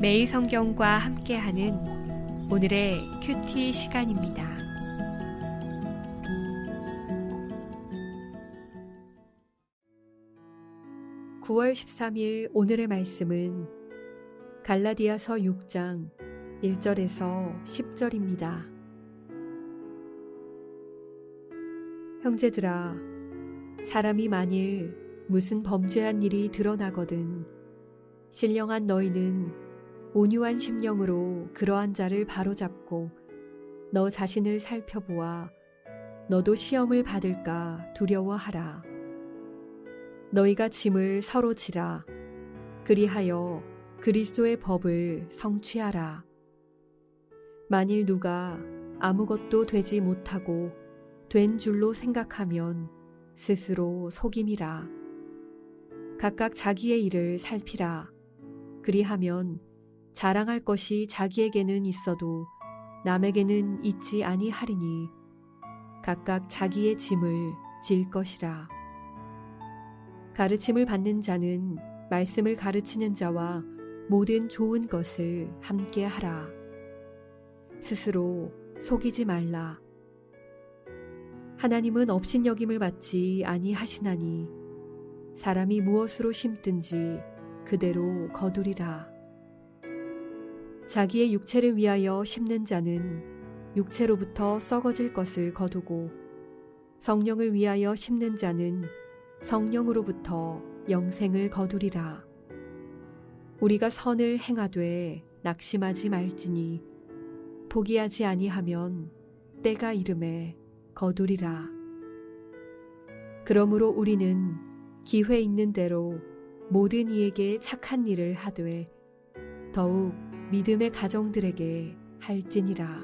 매일 성경과 함께하는 오늘의 큐티 시간입니다. (9월 13일) 오늘의 말씀은 갈라디아서 6장 1절에서 10절입니다. 형제들아, 사람이 만일 무슨 범죄한 일이 드러나거든 신령한 너희는 온유한 심령으로 그러한 자를 바로잡고 너 자신을 살펴보아 너도 시험을 받을까 두려워하라. 너희가 짐을 서로 지라. 그리하여 그리스도의 법을 성취하라. 만일 누가 아무것도 되지 못하고 된 줄로 생각하면 스스로 속임이라. 각각 자기의 일을 살피라. 그리하면 자랑할 것이 자기에게는 있어도 남에게는 있지 아니하리니 각각 자기의 짐을 질 것이라. 가르침을 받는 자는 말씀을 가르치는 자와 모든 좋은 것을 함께 하라. 스스로 속이지 말라. 하나님은 업신여김을 받지 아니하시나니 사람이 무엇으로 심든지 그대로 거두리라. 자기의 육체를 위하여 심는 자는 육체로부터 썩어질 것을 거두고 성령을 위하여 심는 자는 성령으로부터 영생을 거두리라. 우리가 선을 행하되 낙심하지 말지니 포기하지 아니하면 때가 이름에 거두리라. 그러므로 우리는 기회 있는 대로 모든 이에게 착한 일을 하되 더욱 믿음의 가정들에게 할지니라.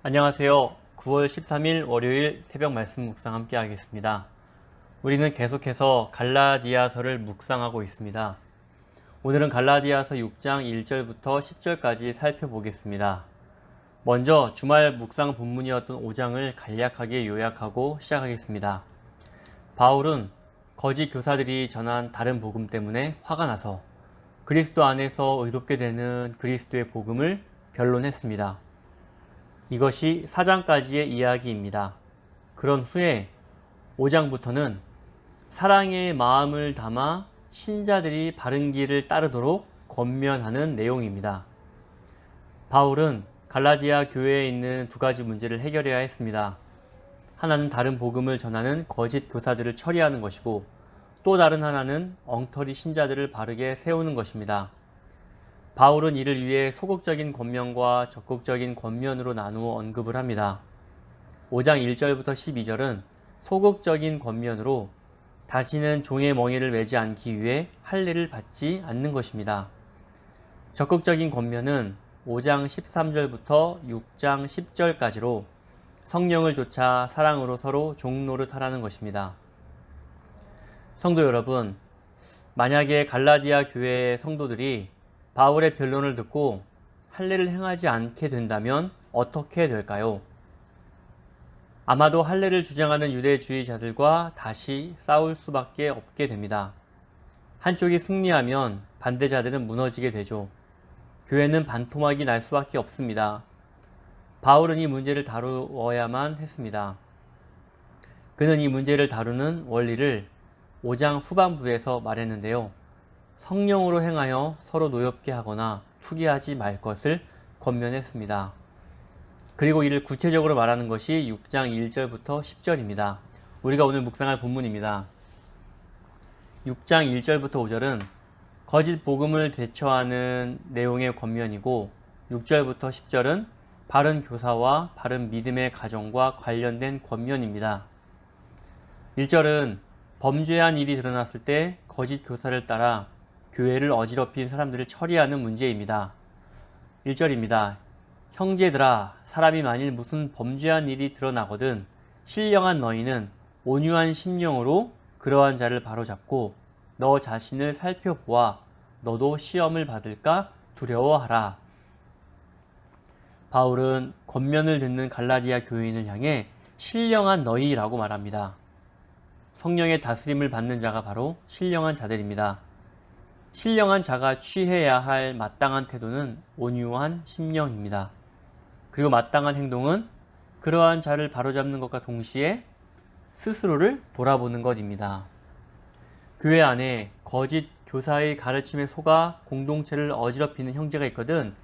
안녕하세요. 9월 13일 월요일 새벽 말씀 묵상 함께 하겠습니다. 우리는 계속해서 갈라디아서를 묵상하고 있습니다. 오늘은 갈라디아서 6장 1절부터 10절까지 살펴보겠습니다. 먼저 주말 묵상 본문이었던 5장을 간략하게 요약하고 시작하겠습니다. 바울은 거짓 교사들이 전한 다른 복음 때문에 화가 나서 그리스도 안에서 의롭게 되는 그리스도의 복음을 변론했습니다. 이것이 4장까지의 이야기입니다. 그런 후에 5장부터는 사랑의 마음을 담아 신자들이 바른 길을 따르도록 권면하는 내용입니다. 바울은 갈라디아 교회에 있는 두 가지 문제를 해결해야 했습니다. 하나는 다른 복음을 전하는 거짓 교사들을 처리하는 것이고 또 다른 하나는 엉터리 신자들을 바르게 세우는 것입니다. 바울은 이를 위해 소극적인 권면과 적극적인 권면으로 나누어 언급을 합니다. 5장 1절부터 12절은 소극적인 권면으로 다시는 종의 멍에를 매지 않기 위해 할례를 받지 않는 것입니다. 적극적인 권면은 5장 13절부터 6장 10절까지로 성령을 좇아 사랑으로 서로 종노릇하라는 것입니다. 성도 여러분, 만약에 갈라디아 교회의 성도들이 바울의 변론을 듣고 할례를 행하지 않게 된다면 어떻게 될까요? 아마도 할례를 주장하는 유대주의자들과 다시 싸울 수밖에 없게 됩니다. 한쪽이 승리하면 반대자들은 무너지게 되죠. 교회는 반토막이 날 수밖에 없습니다. 바울은 이 문제를 다루어야만 했습니다. 그는 이 문제를 다루는 원리를 5장 후반부에서 말했는데요. 성령으로 행하여 서로 노엽게 하거나 투기하지 말 것을 권면했습니다. 그리고 이를 구체적으로 말하는 것이 6장 1절부터 10절입니다. 우리가 오늘 묵상할 본문입니다. 6장 1절부터 5절은 거짓 복음을 대처하는 내용의 권면이고 6절부터 10절은 바른 교사와 바른 믿음의 가정과 관련된 권면입니다. 1절은 범죄한 일이 드러났을 때 거짓 교사를 따라 교회를 어지럽힌 사람들을 처리하는 문제입니다. 1절입니다. 형제들아, 사람이 만일 무슨 범죄한 일이 드러나거든 신령한 너희는 온유한 심령으로 그러한 자를 바로잡고 너 자신을 살펴보아 너도 시험을 받을까 두려워하라. 바울은 권면을 듣는 갈라디아 교인을 향해 신령한 너희라고 말합니다. 성령의 다스림을 받는 자가 바로 신령한 자들입니다. 신령한 자가 취해야 할 마땅한 태도는 온유한 심령입니다. 그리고 마땅한 행동은 그러한 자를 바로잡는 것과 동시에 스스로를 돌아보는 것입니다. 교회 안에 거짓 교사의 가르침에 속아 공동체를 어지럽히는 형제가 있거든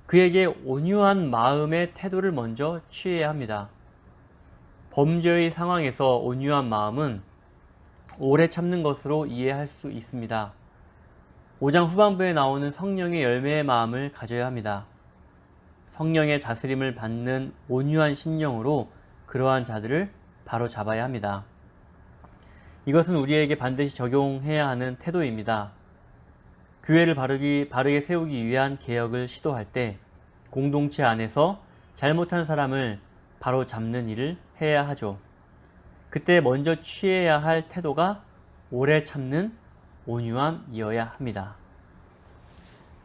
그에게 온유한 마음의 태도를 먼저 취해야 합니다. 범죄의 상황에서 온유한 마음은 오래 참는 것으로 이해할 수 있습니다. 5장 후반부에 나오는 성령의 열매의 마음을 가져야 합니다. 성령의 다스림을 받는 온유한 심령으로 그러한 자들을 바로 잡아야 합니다. 이것은 우리에게 반드시 적용해야 하는 태도입니다. 교회를 바르게 세우기 위한 개혁을 시도할 때 공동체 안에서 잘못한 사람을 바로 잡는 일을 해야 하죠. 그때 먼저 취해야 할 태도가 오래 참는 온유함이어야 합니다.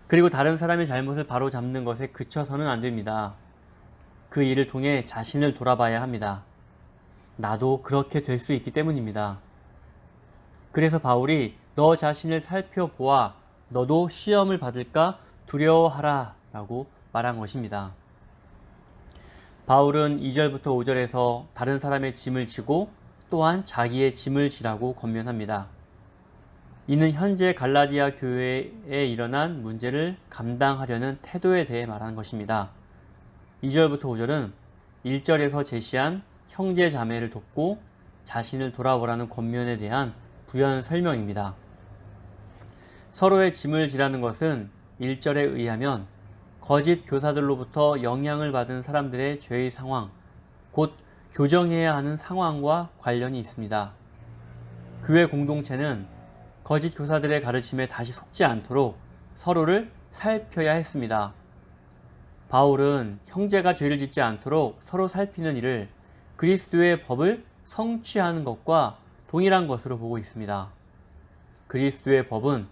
그리고 다른 사람의 잘못을 바로 잡는 것에 그쳐서는 안 됩니다. 그 일을 통해 자신을 돌아봐야 합니다. 나도 그렇게 될 수 있기 때문입니다. 그래서 바울이 너 자신을 살펴보아 너도 시험을 받을까 두려워하라 라고 말한 것입니다. 바울은 2절부터 5절에서 다른 사람의 짐을 지고 또한 자기의 짐을 지라고 권면합니다. 이는 현재 갈라디아 교회에 일어난 문제를 감당하려는 태도에 대해 말하는 것입니다. 2절부터 5절은 1절에서 제시한 형제 자매를 돕고 자신을 돌아보라는 권면에 대한 부연 설명입니다. 서로의 짐을 지라는 것은 1절에 의하면 거짓 교사들로부터 영향을 받은 사람들의 죄의 상황, 곧 교정해야 하는 상황과 관련이 있습니다. 교회 공동체는 거짓 교사들의 가르침에 다시 속지 않도록 서로를 살펴야 했습니다. 바울은 형제가 죄를 짓지 않도록 서로 살피는 일을 그리스도의 법을 성취하는 것과 동일한 것으로 보고 있습니다. 그리스도의 법은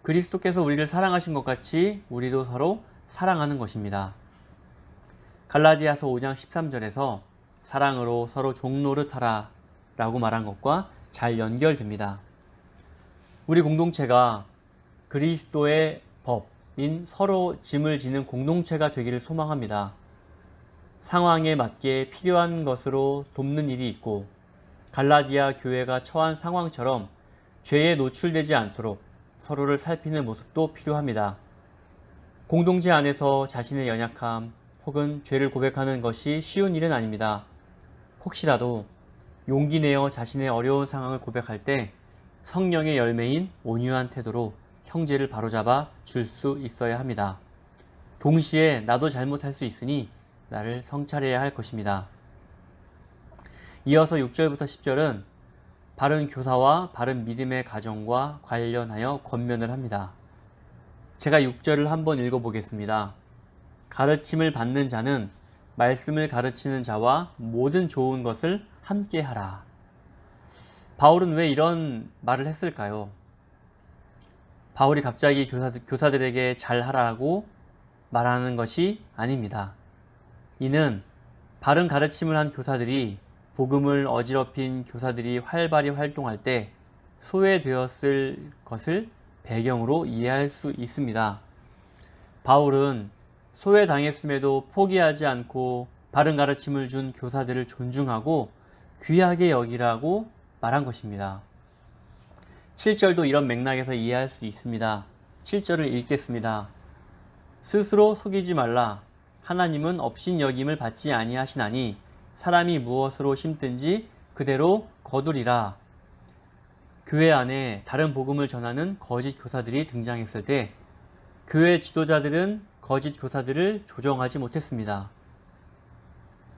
그리스도께서 우리를 사랑하신 것 같이 우리도 서로 사랑하는 것입니다. 갈라디아서 5장 13절에서 사랑으로 서로 종노릇하라 라고 말한 것과 잘 연결됩니다. 우리 공동체가 그리스도의 법인 서로 짐을 지는 공동체가 되기를 소망합니다. 상황에 맞게 필요한 것으로 돕는 일이 있고 갈라디아 교회가 처한 상황처럼 죄에 노출되지 않도록 서로를 살피는 모습도 필요합니다. 공동체 안에서 자신의 연약함 혹은 죄를 고백하는 것이 쉬운 일은 아닙니다. 혹시라도 용기 내어 자신의 어려운 상황을 고백할 때 성령의 열매인 온유한 태도로 형제를 바로잡아 줄 수 있어야 합니다. 동시에 나도 잘못할 수 있으니 나를 성찰해야 할 것입니다. 이어서 6절부터 10절은 바른 교사와 바른 믿음의 가정과 관련하여 권면을 합니다. 제가 6절을 한번 읽어보겠습니다. 가르침을 받는 자는 말씀을 가르치는 자와 모든 좋은 것을 함께 하라. 바울은 왜 이런 말을 했을까요? 바울이 갑자기 교사들에게 잘하라고 말하는 것이 아닙니다. 이는 바른 가르침을 한 교사들이 복음을 어지럽힌 교사들이 활발히 활동할 때 소외되었을 것을 배경으로 이해할 수 있습니다. 바울은 소외당했음에도 포기하지 않고 바른 가르침을 준 교사들을 존중하고 귀하게 여기라고 말한 것입니다. 7절도 이런 맥락에서 이해할 수 있습니다. 7절을 읽겠습니다. 스스로 속이지 말라. 하나님은 업신여김을 받지 아니하시나니 사람이 무엇으로 심든지 그대로 거두리라. 교회 안에 다른 복음을 전하는 거짓 교사들이 등장했을 때 교회 지도자들은 거짓 교사들을 조정하지 못했습니다.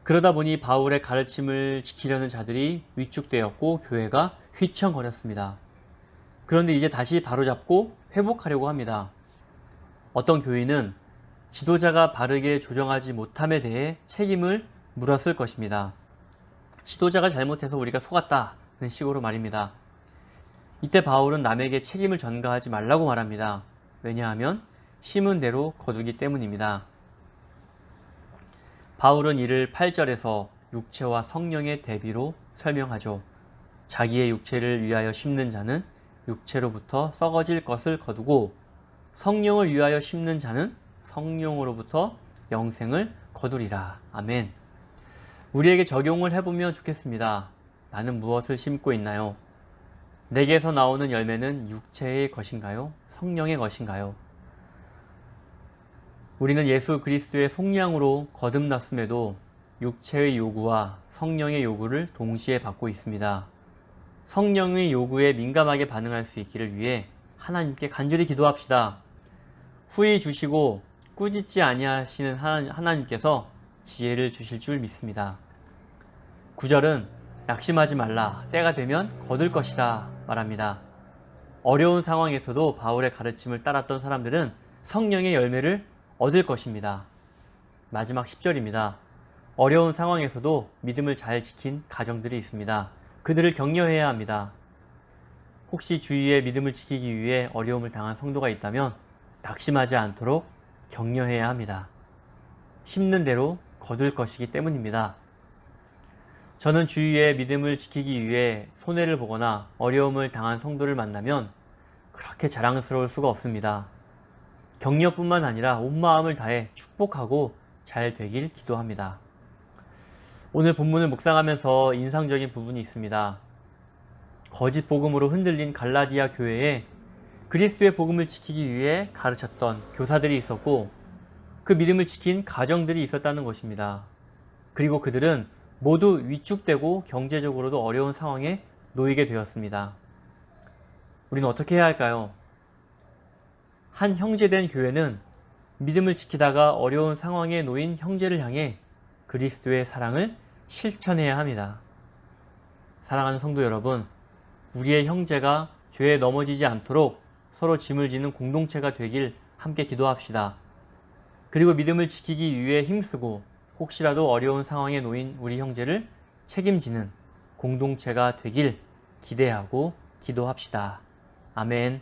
그러다 보니 바울의 가르침을 지키려는 자들이 위축되었고 교회가 휘청거렸습니다. 그런데 이제 다시 바로잡고 회복하려고 합니다. 어떤 교인은 지도자가 바르게 조정하지 못함에 대해 책임을 물었을 것입니다. 지도자가 잘못해서 우리가 속았다는 식으로 말입니다. 이때 바울은 남에게 책임을 전가하지 말라고 말합니다. 왜냐하면 심은 대로 거두기 때문입니다. 바울은 이를 8절에서 육체와 성령의 대비로 설명하죠. 자기의 육체를 위하여 심는 자는 육체로부터 썩어질 것을 거두고 성령을 위하여 심는 자는 성령으로부터 영생을 거두리라. 아멘. 우리에게 적용을 해보면 좋겠습니다. 나는 무엇을 심고 있나요? 내게서 나오는 열매는 육체의 것인가요? 성령의 것인가요? 우리는 예수 그리스도의 속량으로 거듭났음에도 육체의 요구와 성령의 요구를 동시에 받고 있습니다. 성령의 요구에 민감하게 반응할 수 있기를 위해 하나님께 간절히 기도합시다. 후히 주시고 꾸짖지 아니하시는 하나님께서 지혜를 주실 줄 믿습니다. 9절은 낙심하지 말라, 때가 되면 거둘 것이다 말합니다. 어려운 상황에서도 바울의 가르침을 따랐던 사람들은 성령의 열매를 얻을 것입니다. 마지막 10절입니다. 어려운 상황에서도 믿음을 잘 지킨 가정들이 있습니다. 그들을 격려해야 합니다. 혹시 주위의 믿음을 지키기 위해 어려움을 당한 성도가 있다면 낙심하지 않도록 격려해야 합니다. 심는 대로 거둘 것이기 때문입니다. 저는 주위의 믿음을 지키기 위해 손해를 보거나 어려움을 당한 성도를 만나면 그렇게 자랑스러울 수가 없습니다. 격려뿐만 아니라 온 마음을 다해 축복하고 잘 되길 기도합니다. 오늘 본문을 묵상하면서 인상적인 부분이 있습니다. 거짓 복음으로 흔들린 갈라디아 교회에 그리스도의 복음을 지키기 위해 가르쳤던 교사들이 있었고 그 믿음을 지킨 가정들이 있었다는 것입니다. 그리고 그들은 모두 위축되고 경제적으로도 어려운 상황에 놓이게 되었습니다. 우리는 어떻게 해야 할까요? 한 형제된 교회는 믿음을 지키다가 어려운 상황에 놓인 형제를 향해 그리스도의 사랑을 실천해야 합니다. 사랑하는 성도 여러분, 우리의 형제가 죄에 넘어지지 않도록 서로 짐을 지는 공동체가 되길 함께 기도합시다. 그리고 믿음을 지키기 위해 힘쓰고 혹시라도 어려운 상황에 놓인 우리 형제를 책임지는 공동체가 되길 기대하고 기도합시다. 아멘.